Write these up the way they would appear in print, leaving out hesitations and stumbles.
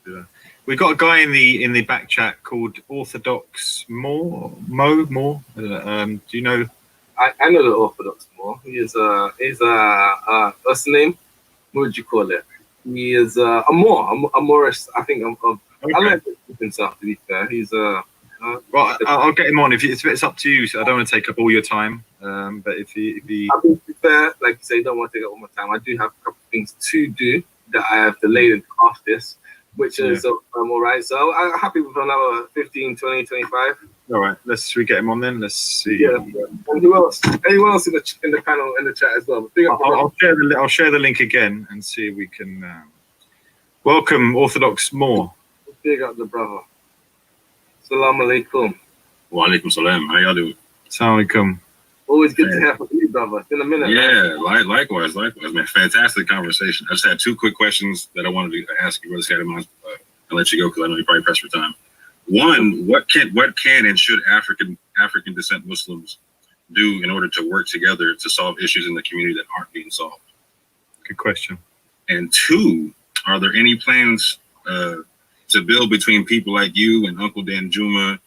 Yeah. We got a guy in the back chat called Orthodox More. Do you know? I know the Orthodox More. He's what's the name? What would you call it? He is a Moorish. I think okay. I like himself, to be fair. He's well, I'll get him on if it's up to you. So I don't want to take up all your time. But if he I think, to be fair, like you say, don't want to take up all my time. I do have a couple of things to do that I have delayed into after this, which is all right. So I'm happy with another 15, 20, 25. All right, should we get him on then? Let's see. Yeah. And who else? Anyone else in the panel, in the chat as well? I'll share the link again and see if we can welcome Orthodox More. Big up the brother. Salam alaikum. Wa alaikum salam. How y'all doing? Salam alaikum. Always good to have you, brother. It's been a minute. Yeah, likewise, man. Fantastic conversation. I just had two quick questions that I wanted to ask you, Brother Scattermine. I'll let you go because I know you're probably pressed for time. One, what can and should African descent Muslims do in order to work together to solve issues in the community that aren't being solved? Good question. And two, are there any plans to build between people like you and Uncle Dan Juma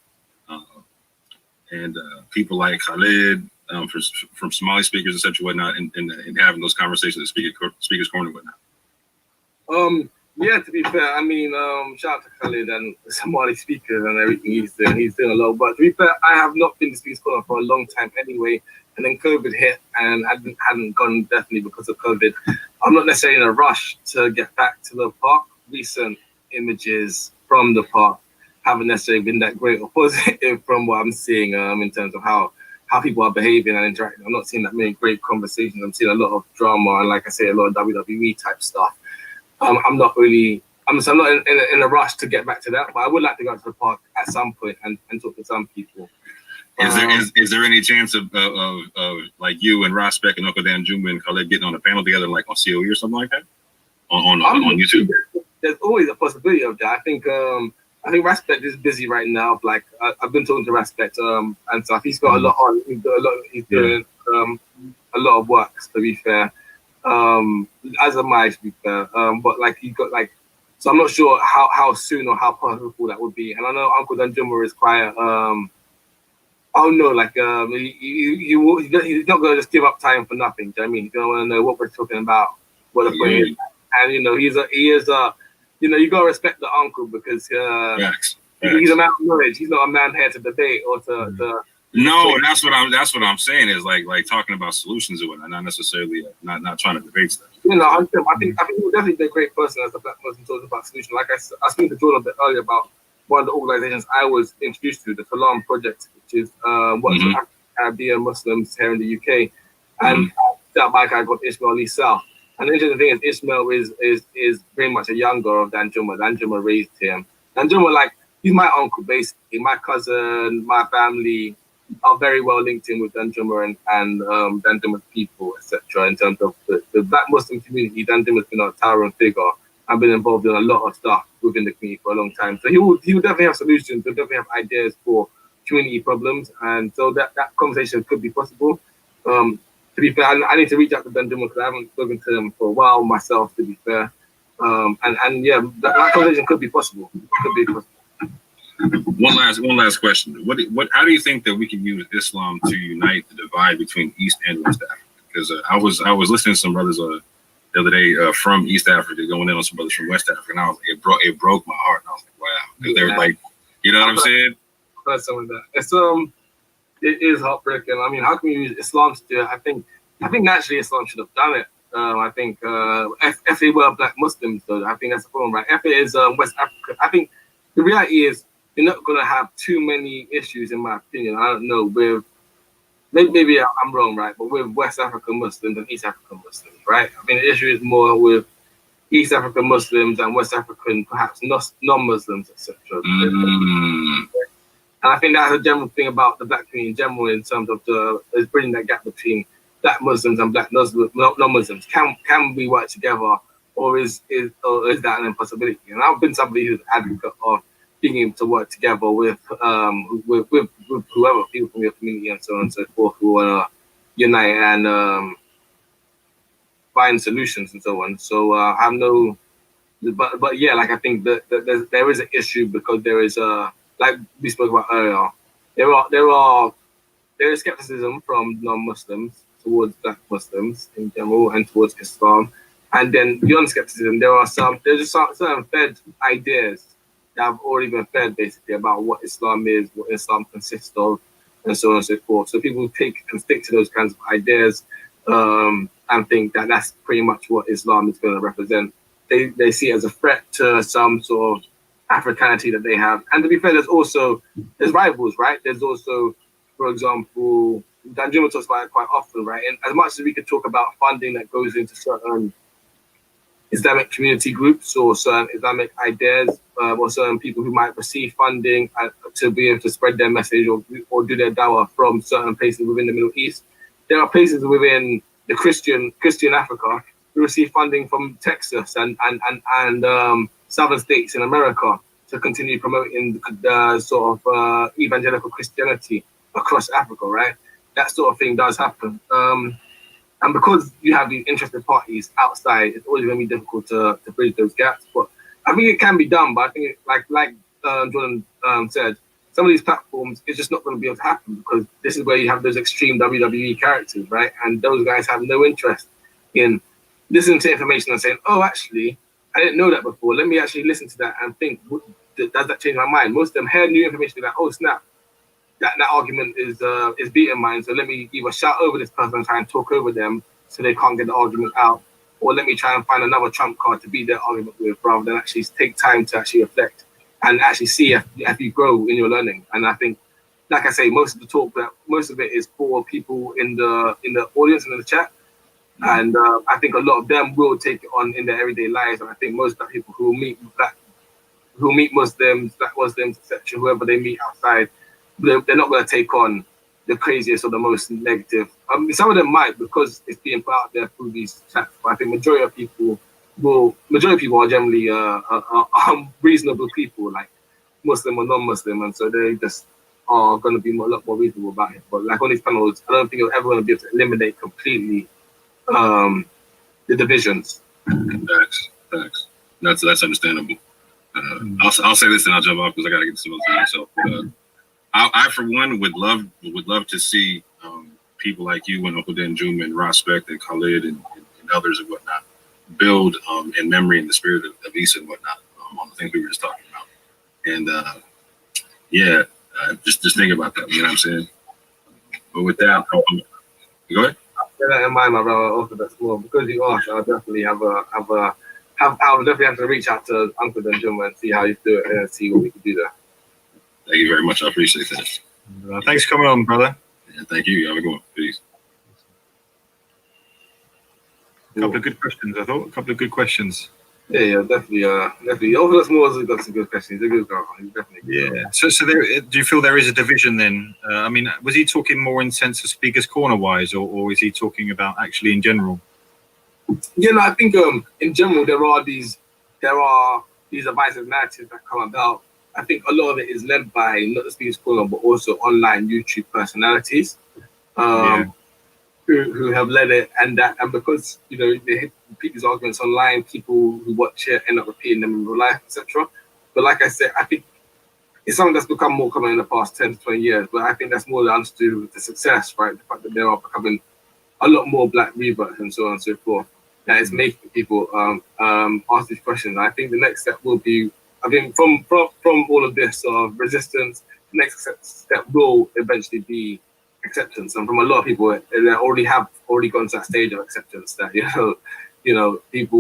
and people like Khalid from Somali speakers, etc., whatnot, and having those conversations at Speakers Corner and whatnot? Yeah, to be fair, I mean, shout out to Khalid and Somali speakers and everything he's doing. He's doing a lot. But to be fair, I have not been to Speakers Corner for a long time anyway. And then COVID hit, and I hadn't gone definitely because of COVID. I'm not necessarily in a rush to get back to the park. Recent images from the park haven't necessarily been that great or positive from what I'm seeing in terms of how people are behaving and interacting. I'm not seeing that many great conversations. I'm seeing a lot of drama and, like I say, a lot of WWE type stuff. I'm not in a rush to get back to that, but I would like to go to the park at some point and talk to some people. Is there any chance of like you and Rospec and Uncle Dan Juma and Khaled getting on a panel together, like on COE or something like that, on YouTube? There's always a possibility of that. I think Rospec is busy right now. Like I've been talking to Rospec and stuff. He's got a lot on. He's doing a lot of work. To be fair. As am I, to be fair. But like he got like, so I'm not sure how soon or how possible that would be. And I know Uncle Dan Juma is quite oh no, like he's not gonna just give up time for nothing. Do you know what I mean? He's gonna want to know what we're talking about, what the point is. And he is you gotta respect the uncle because he's a man of knowledge. He's not a man here to debate or to No, that's what I'm saying is like talking about solutions or whatnot, not necessarily not trying to debate stuff. I think he would definitely be a great person as a black person talking about solutions. Like I spoke to Jordan a bit earlier about one of the organizations I was introduced to, the Salam Project, which is what's Caribbean Muslims here in the UK, and that by a guy called Ismail Lee South. And the interesting thing is Ismail is very much a younger of Dan Juma. Dan Juma raised him. Dan Juma, like, he's my uncle basically. My cousin, my family are very well linked in with Dan Juma and Dan Juma's people, etc. In terms of the black Muslim community, Dan Juma's been a towering figure. I've been involved in a lot of stuff within the community for a long time. So he will definitely have solutions. He'll definitely have ideas for community problems. And so that conversation could be possible. To be fair, I need to reach out to Dan Juma because I haven't spoken to him for a while myself, to be fair. And yeah, that conversation could be possible. Could be possible. One last question. How do you think that we can use Islam to unite the divide between East and West Africa? Because I was listening to some brothers the other day from East Africa going in on some brothers from West Africa, and I was like, it broke my heart. And I was like, wow, because they're like, you know what I'm saying? That's some of that. It is heartbreaking. I mean, how can you use Islam to do it? I think naturally Islam should have done it. I think if they were black Muslims, though, I think that's the problem, right? If it is West Africa, I think the reality is you're not going to have too many issues, in my opinion. I don't know, with maybe I'm wrong, right? But with West African Muslims and East African Muslims, right? I mean, the issue is more with East African Muslims and West African, perhaps non-Muslims, etc. And I think that's a general thing about the black community in general, in terms of is bridging that gap between black Muslims and black non-Muslims. Can we work together, or is that an impossibility? And I've been somebody who's an advocate of being able to work together with whoever, people from your community and so on and so forth, who want to unite and find solutions and so on. So I have no but yeah, like I think that there is an issue because there is like we spoke about earlier, there is skepticism from non-Muslims towards Black Muslims in general and towards Islam, and then beyond skepticism, there's just certain fed ideas that have already been fed basically about what Islam is, what Islam consists of, and so on and so forth. So people take and stick to those kinds of ideas and think that that's pretty much what Islam is going to represent. They see it as a threat to some sort of Africanity that they have. And to be fair, there's rivals, right? There's also, for example, Danjuma talks about it quite often, right? And as much as we could talk about funding that goes into certain Islamic community groups or certain Islamic ideas or certain people who might receive funding to be able to spread their message or do their dawah from certain places within the Middle East, there are places within the Christian Africa who receive funding from Texas and southern states in America to continue promoting the sort of evangelical Christianity across Africa, right? That sort of thing does happen. And because you have these interested parties outside, it's always going to be difficult to bridge those gaps. But I think it can be done. But I think, like Jordan said, some of these platforms, it's just not going to be able to happen because this is where you have those extreme WWE characters, right? And those guys have no interest in listening to information and saying, oh, actually, I didn't know that before. Let me actually listen to that and think, does that change my mind? Most of them heard new information like, oh, snap. That argument is beating mine, so let me either shout over this person and try and talk over them so they can't get the argument out, or let me try and find another trump card to beat their argument with, rather than actually take time to actually reflect and actually see if you grow in your learning. And I think, like I say, most of it is for people in the audience and in the chat, and I think a lot of them will take it on in their everyday lives. And I think most Black people who meet Muslims, Black Muslims, etc., whoever they meet outside, they're not going to take on the craziest or the most negative. Some of them might because it's being put out there through these chats. But I think majority of people are generally reasonable people, like Muslim or non-Muslim, and so they just are going to be a lot more reasonable about it. But like on these panels, I don't think you're ever going to be able to eliminate completely the divisions. Facts. That's understandable. I'll say this and I'll jump off because I got to get some other myself. But, I for one would love to see people like you and Uncle Danjuma and Prospect and Khalid and others and whatnot build in memory and the spirit of Isa and whatnot on the things we were just talking about. And just think about that. You know what I'm saying? But with that, go ahead. I'll bear that in mind, my brother. Also, that's more because you asked. I'll definitely I'll definitely have to reach out to Uncle Danjuma and see how you do it and see what we can do there. Thank you very much. I appreciate that. Thanks for coming on, brother. Yeah, thank you. Have a good one. Peace. A couple of good questions, I thought. A couple of good questions. Yeah, definitely. Orthodox Moors got some good questions. He's a good guy. He's definitely good. Yeah. So there, do you feel there is a division then? I mean, was he talking more in sense of Speaker's Corner wise, or is he talking about actually in general? Yeah, no, I think in general there are these divisive narratives that come about. I think a lot of it is led by not the Speaker's Corner, but also online YouTube personalities who have led it, and because they repeat these arguments online, people who watch it end up repeating them in real life, etc. But like I said, I think it's something that's become more common in the past 10 to 20 years. But I think that's more down to the success, right? The fact that there are becoming a lot more Black reverts and so on and so forth. That is making people ask these questions. And I think the next step will be, I think from all of this resistance, the next step will eventually be acceptance. And from a lot of people, they already gone to that stage of acceptance that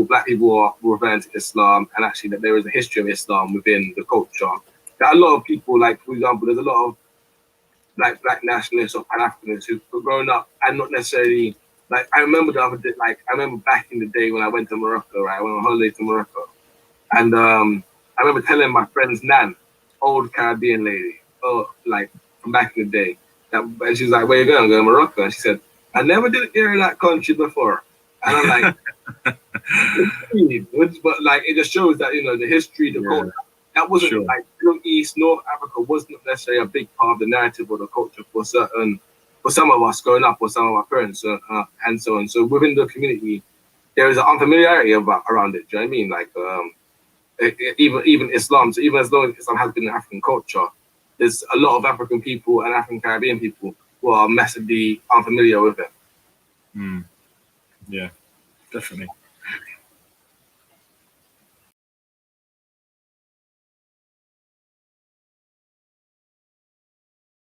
Black people are referring to Islam, and actually that there is a history of Islam within the culture. That a lot of people, like for example, there's a lot of like Black nationalists or Pan-Africanists who've grown up and not necessarily I remember the other day, I remember back in the day when I went to Morocco, right? I went on holiday to Morocco, and I remember telling my friend's nan, old Caribbean lady, from back in the day, and she was like, "Where you going?" I'm going to Morocco, and she said, "I never did hear that country before," and I'm like, but it just shows that the history, the culture. That wasn't Middle East, North Africa wasn't necessarily a big part of the narrative or the culture for some of us growing up, or some of our parents, and so on. So within the community, there is an unfamiliarity around it. Do you know what I mean? even Islam. So even as long as Islam has been an African culture, there's a lot of African people and African Caribbean people who are massively unfamiliar with it. Yeah, definitely.